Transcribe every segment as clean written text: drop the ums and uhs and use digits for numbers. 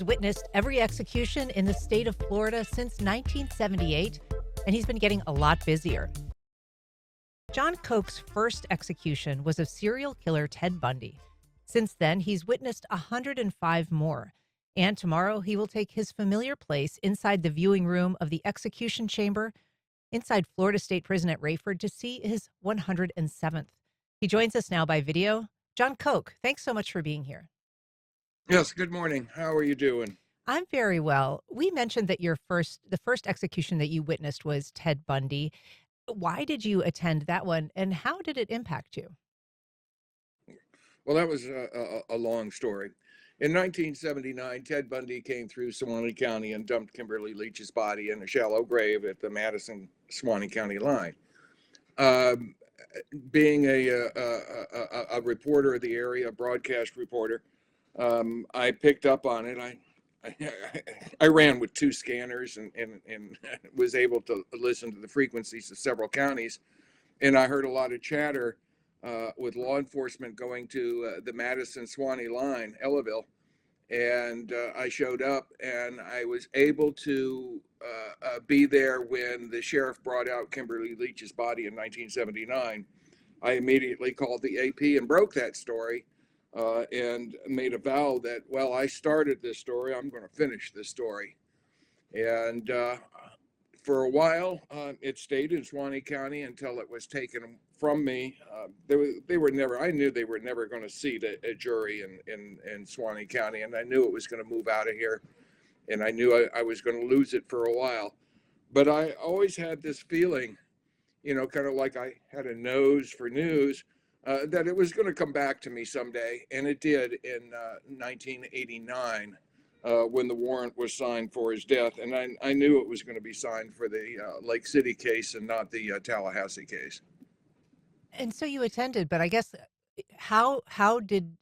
He's witnessed every execution in the state of Florida since 1978, and he's been getting a lot busier. John Koch's first execution was of serial killer Ted Bundy. Since then, he's witnessed 105 more. And tomorrow, he will take his familiar place inside the viewing room of the execution chamber inside Florida State Prison at Rayford to see his 107th. He joins us now by video. John Koch, thanks so much for being here. Yes, good morning. How are you doing? I'm very well. We mentioned that the first execution that you witnessed was Ted Bundy. Why did you attend that one, and how did it impact you? Well, that was a long story. In 1979, Ted Bundy came through Suwannee County and dumped Kimberly Leach's body in a shallow grave at the Madison-Suwannee County line. Being a reporter of the area, a broadcast reporter, I picked up on it. I ran with 2 scanners and was able to listen to the frequencies of several counties. And I heard a lot of chatter with law enforcement going to the Madison-Suwannee line, Ellaville. And I showed up and I was able to be there when the sheriff brought out Kimberly Leach's body in 1979. I immediately called the AP and broke that story. And made a vow that, well, I started this story, I'm going to finish this story. And for a while, it stayed in Suwannee County until it was taken from me. I knew they were never going to seat a jury in Suwannee County, and I knew it was going to move out of here, and I knew I was going to lose it for a while. But I always had this feeling, kind of like I had a nose for news, that it was going to come back to me someday, and it did in 1989 when the warrant was signed for his death, and I knew it was going to be signed for the Lake City case and not the Tallahassee case. And so you attended, but I guess how did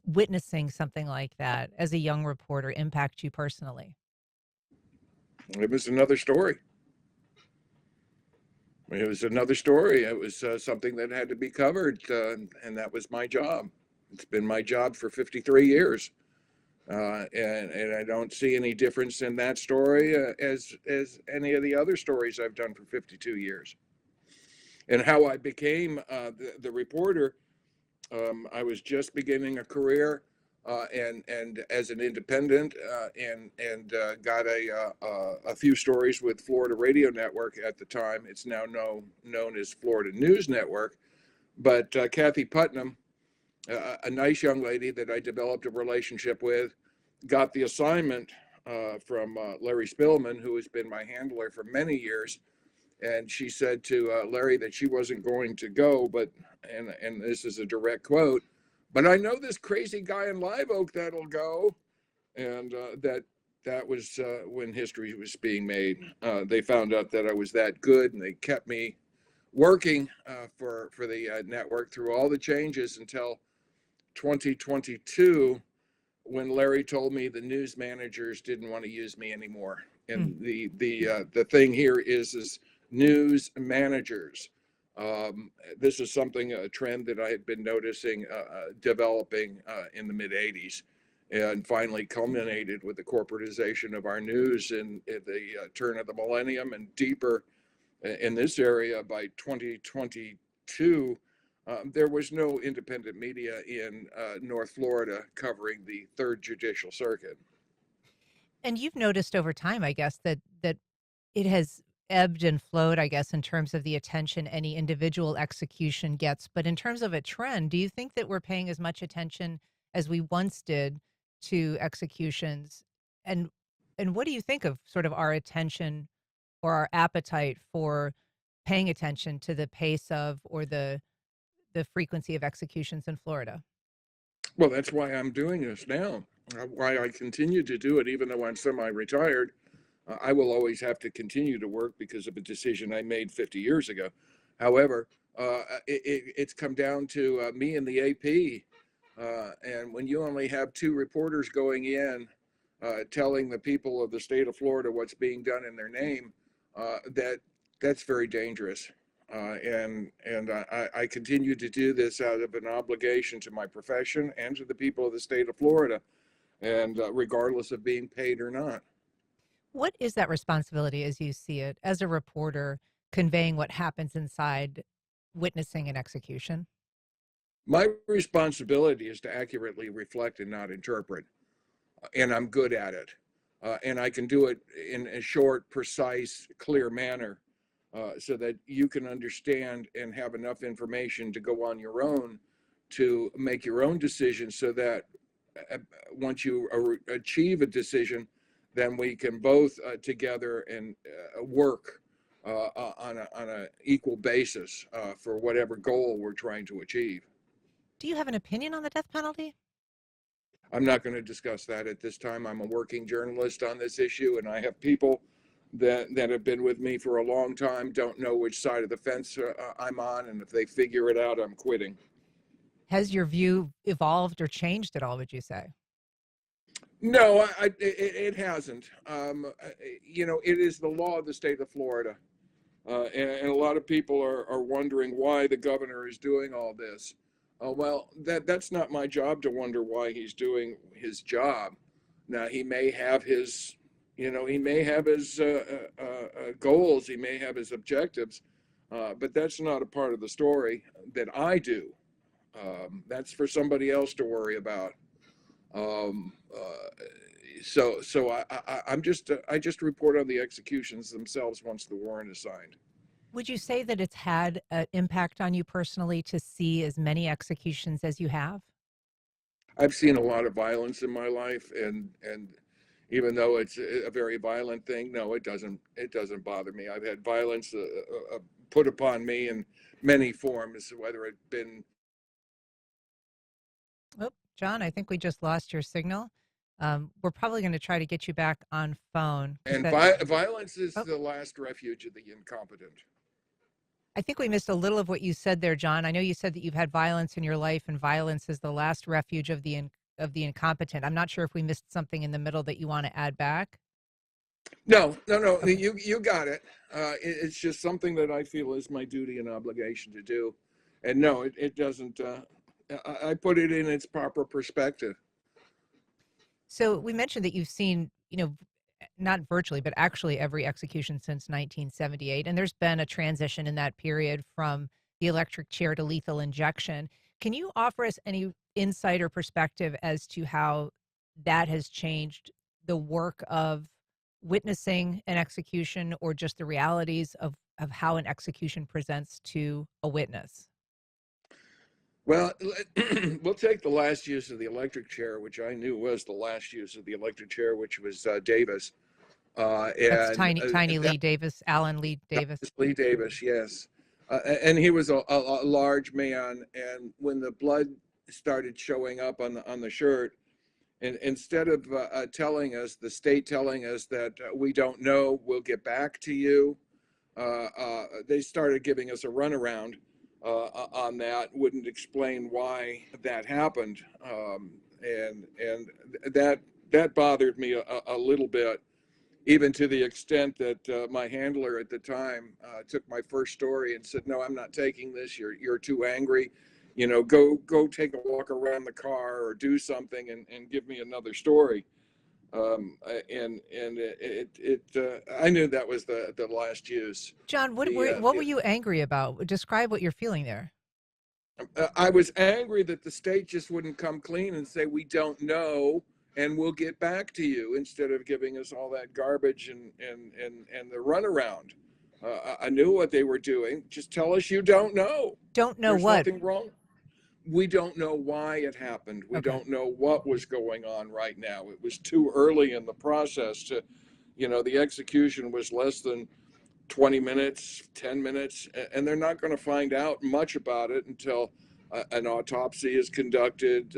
witnessing something like that as a young reporter impact you personally? It was another story. It was another story. It was something that had to be covered, and that was my job. It's been my job for 53 years, and I don't see any difference in that story as any of the other stories I've done for 52 years. And how I became the reporter, I was just beginning a career, and as an independent, and got a few stories with Florida Radio Network at the time. It's now known as Florida News Network. But Kathy Putnam, a nice young lady that I developed a relationship with, got the assignment from Larry Spillman, who has been my handler for many years. And she said to Larry that she wasn't going to go, and this is a direct quote, "But I know this crazy guy in Live Oak that'll go." And that was when history was being made. They found out that I was that good, and they kept me working for the network through all the changes until 2022, when Larry told me the news managers didn't want to use me anymore. And the thing here is news managers. This is a trend that I had been noticing developing in the mid 80s, and finally culminated with the corporatization of our news in the turn of the millennium, and deeper in this area by 2022. There was no independent media in North Florida covering the Third Judicial Circuit. And you've noticed over time, I guess, that it has ebbed and flowed, I guess, in terms of the attention any individual execution gets. But in terms of a trend, do you think that we're paying as much attention as we once did to executions? And what do you think of sort of our attention or our appetite for paying attention to the pace of or the frequency of executions in Florida? Well, that's why I'm doing this now, why I continue to do it, even though I'm semi-retired. I will always have to continue to work because of a decision I made 50 years ago. However, it's come down to me and the AP. And when you only have 2 reporters going in, telling the people of the state of Florida what's being done in their name, that's very dangerous. And I continue to do this out of an obligation to my profession and to the people of the state of Florida. and regardless of being paid or not. What is that responsibility as you see it as a reporter conveying what happens inside witnessing an execution? My responsibility is to accurately reflect and not interpret, and I'm good at it. And I can do it in a short, precise, clear manner so that you can understand and have enough information to go on your own to make your own decision so that once you achieve a decision, then we can both together and work on a equal basis for whatever goal we're trying to achieve. Do you have an opinion on the death penalty? I'm not going to discuss that at this time. I'm a working journalist on this issue, and I have people that have been with me for a long time, don't know which side of the fence I'm on, and if they figure it out, I'm quitting. Has your view evolved or changed at all, would you say? No, it hasn't. It is the law of the state of Florida. And a lot of people are wondering why the governor is doing all this. Well, that's not my job to wonder why he's doing his job. Now, he may have his, goals, he may have his objectives, but that's not a part of the story that I do. That's for somebody else to worry about. I just report on the executions themselves once the warrant is signed. Would you say that it's had an impact on you personally to see as many executions as you have? I've seen a lot of violence in my life, and even though it's a very violent thing, no, it doesn't bother me. I've had violence put upon me in many forms, whether it been. Oh, John, I think we just lost your signal. We're probably going to try to get you back on phone. And violence is the last refuge of the incompetent. I think we missed a little of what you said there, John. I know you said that you've had violence in your life, and violence is the last refuge of the incompetent. I'm not sure if we missed something in the middle that you want to add back. No. Okay. You got it. It's just something that I feel is my duty and obligation to do. And no, it doesn't. I put it in its proper perspective. So we mentioned that you've seen, not virtually, but actually every execution since 1978. And there's been a transition in that period from the electric chair to lethal injection. Can you offer us any insight or perspective as to how that has changed the work of witnessing an execution, or just the realities of how an execution presents to a witness? Well, we'll take the last use of the electric chair, which I knew was the last use of the electric chair, which was Davis. That's Tiny Lee Davis, Alan Lee Davis. Lee Davis, yes. And he was a large man. And when the blood started showing up on the shirt, and instead of telling us, the state telling us that we don't know, we'll get back to you, they started giving us a runaround on that, wouldn't explain why that happened. And that bothered me a little bit, even to the extent that my handler at the time took my first story and said, "No, I'm not taking this. You're too angry. Go take a walk around the car or do something and give me another story." I knew that was the last use. John, what were you angry about? Describe what you're feeling there. I was angry that the state just wouldn't come clean and say, "We don't know, and we'll get back to you," instead of giving us all that garbage and the runaround. I knew what they were doing. Just tell us you don't know. Don't know There's what? nothing wrong. We don't know why it happened. We don't know what was going on right now. It was too early in the process to, the execution was less than 20 minutes, 10 minutes, and they're not going to find out much about it until an autopsy is conducted,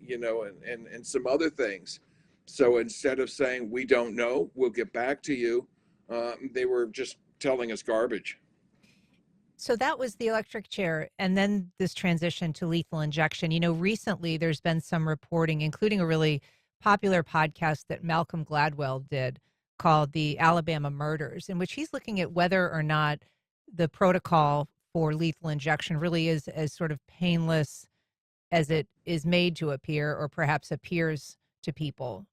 and some other things. So instead of saying, "We don't know, we'll get back to you," they were just telling us garbage. So that was the electric chair, and then this transition to lethal injection. Recently there's been some reporting, including a really popular podcast that Malcolm Gladwell did called The Alabama Murders, in which he's looking at whether or not the protocol for lethal injection really is as sort of painless as it is made to appear, or perhaps appears to people.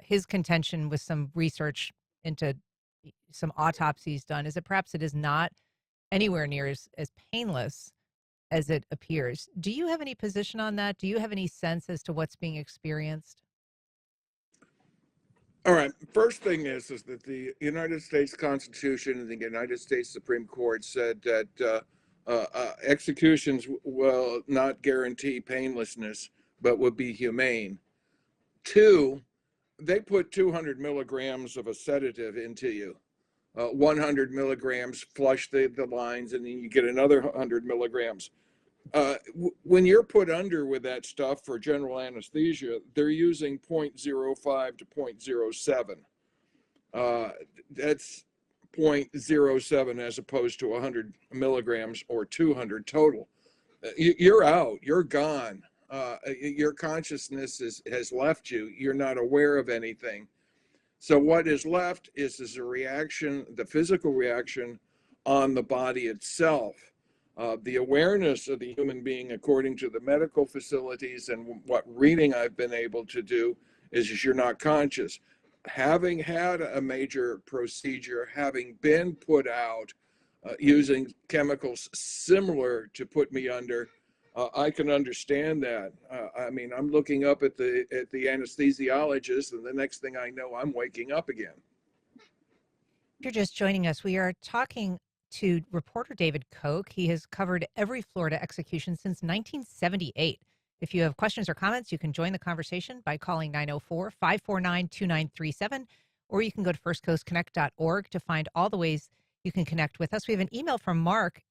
His contention with some research into some autopsies done is that perhaps it is not anywhere near as painless as it appears. Do you have any position on that? Do you have any sense as to what's being experienced? All right. First thing is that the United States Constitution and the United States Supreme Court said that executions will not guarantee painlessness, but would be humane. Two, they put 200 milligrams of a sedative into you. 100 milligrams, flush the lines, and then you get another 100 milligrams. When you're put under with that stuff for general anesthesia, they're using 0.05 to 0.07. That's 0.07 as opposed to 100 milligrams or 200 total. You're out, you're gone. Your consciousness has left you. You're not aware of anything. So what is left is a reaction, the physical reaction on the body itself. The awareness of the human being, according to the medical facilities and what reading I've been able to do, is you're not conscious. Having had a major procedure, having been put out using chemicals similar to put me under, I can understand that. I mean, I'm looking up at the anesthesiologist, and the next thing I know, I'm waking up again. If you're just joining us, we are talking to reporter David Koch. He has covered every Florida execution since 1978. If you have questions or comments, you can join the conversation by calling 904-549-2937, or you can go to firstcoastconnect.org to find all the ways you can connect with us. We have an email from Mark.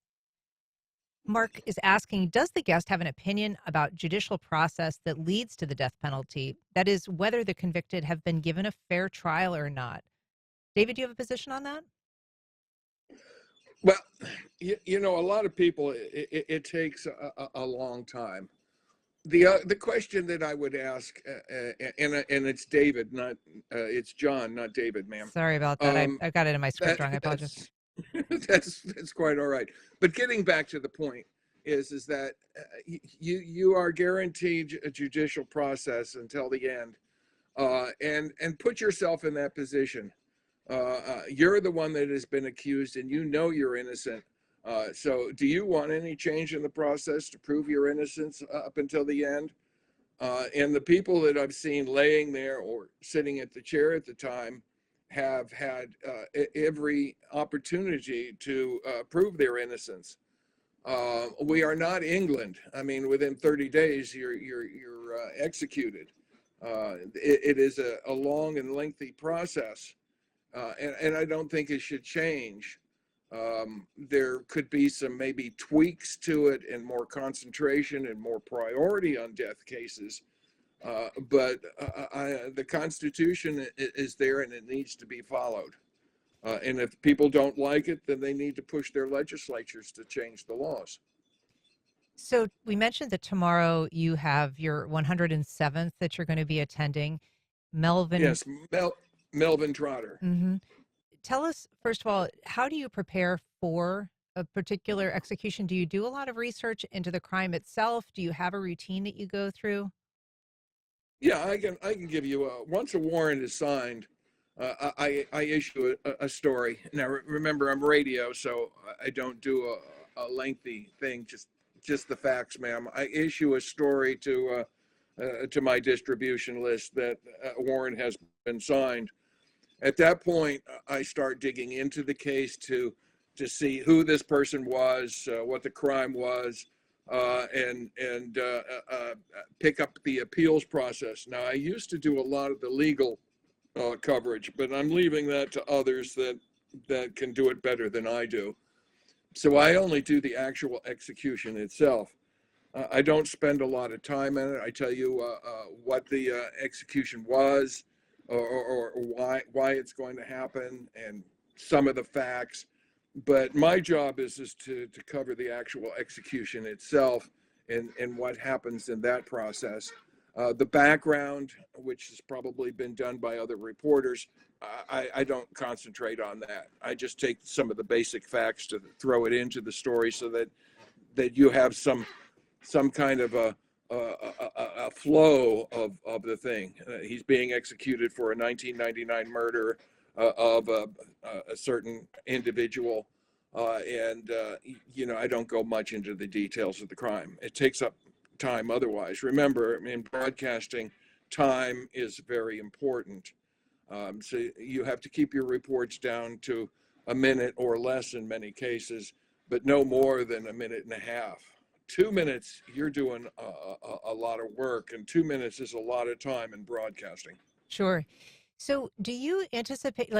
Mark is asking, does the guest have an opinion about judicial process that leads to the death penalty? That is, whether the convicted have been given a fair trial or not. David, do you have a position on that? Well, you know, a lot of people, it takes a long time. The question that I would ask, and it's David, not it's John, not David, ma'am. Sorry about that. I got it in my script wrong. I apologize. That's quite all right. But getting back to the point is that you are guaranteed a judicial process until the end, and put yourself in that position. You're the one that has been accused, and you know you're innocent. So do you want any change in the process to prove your innocence up until the end? And the people that I've seen laying there or sitting at the chair at the time have had every opportunity to prove their innocence. We are not England. I mean, within 30 days, you're executed. It is a long and lengthy process, and I don't think it should change. There could be some maybe tweaks to it and more concentration and more priority on death cases. But the Constitution is there and it needs to be followed. And if people don't like it, then they need to push their legislatures to change the laws. So we mentioned that tomorrow you have your 107th that you're going to be attending. Melvin. Yes, Melvin Trotter. Mm-hmm. Tell us, first of all, how do you prepare for a particular execution? Do you do a lot of research into the crime itself? Do you have a routine that you go through? Yeah, I can give you once a warrant is signed, I issue a story. Now remember, I'm radio, so I don't do a lengthy thing. Just the facts, ma'am. I issue a story to my distribution list that a warrant has been signed. At that point, I start digging into the case to see who this person was, what the crime was. And pick up the appeals process. Now, I used to do a lot of the legal coverage, but I'm leaving that to others that can do it better than I do. So I only do the actual execution itself. I don't spend a lot of time in it. I tell you what the execution was, or why it's going to happen, and some of the facts. But my job is to cover the actual execution itself and what happens in that process. The background, which has probably been done by other reporters, I don't concentrate on that. I just take some of the basic facts to throw it into the story so that you have some kind of a a flow of the thing. He's being executed for a 1999 murder of a certain individual. I don't go much into the details of the crime. It takes up time otherwise. Remember, in broadcasting, time is very important. So you have to keep your reports down to a minute or less in many cases, but no more than a minute and a half. 2 minutes, you're doing a lot of work, and 2 minutes is a lot of time in broadcasting. Sure. So do you anticipate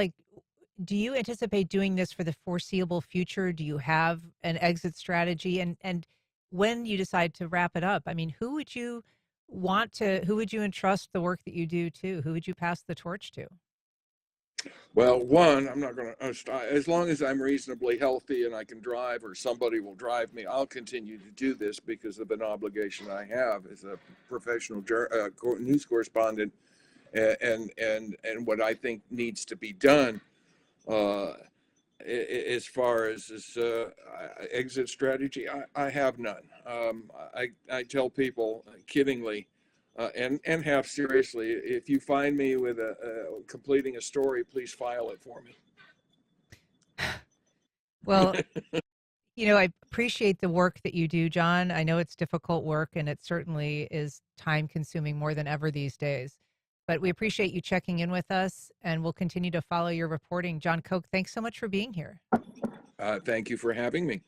doing this for the foreseeable future? Do you have an exit strategy? And when you decide to wrap it up, I mean, who would you entrust the work that you do to? Who would you pass the torch to? Well, one, I'm not going to, as long as I'm reasonably healthy and I can drive or somebody will drive me, I'll continue to do this because of an obligation I have as a professional news correspondent, and what I think needs to be done. As far as this exit strategy, I have none. I tell people kiddingly and half seriously, if you find me with completing a story, please file it for me. Well, I appreciate the work that you do, John. I know it's difficult work, and it certainly is time consuming more than ever these days. But we appreciate you checking in with us, and we'll continue to follow your reporting. John Koch, thanks so much for being here. Thank you for having me.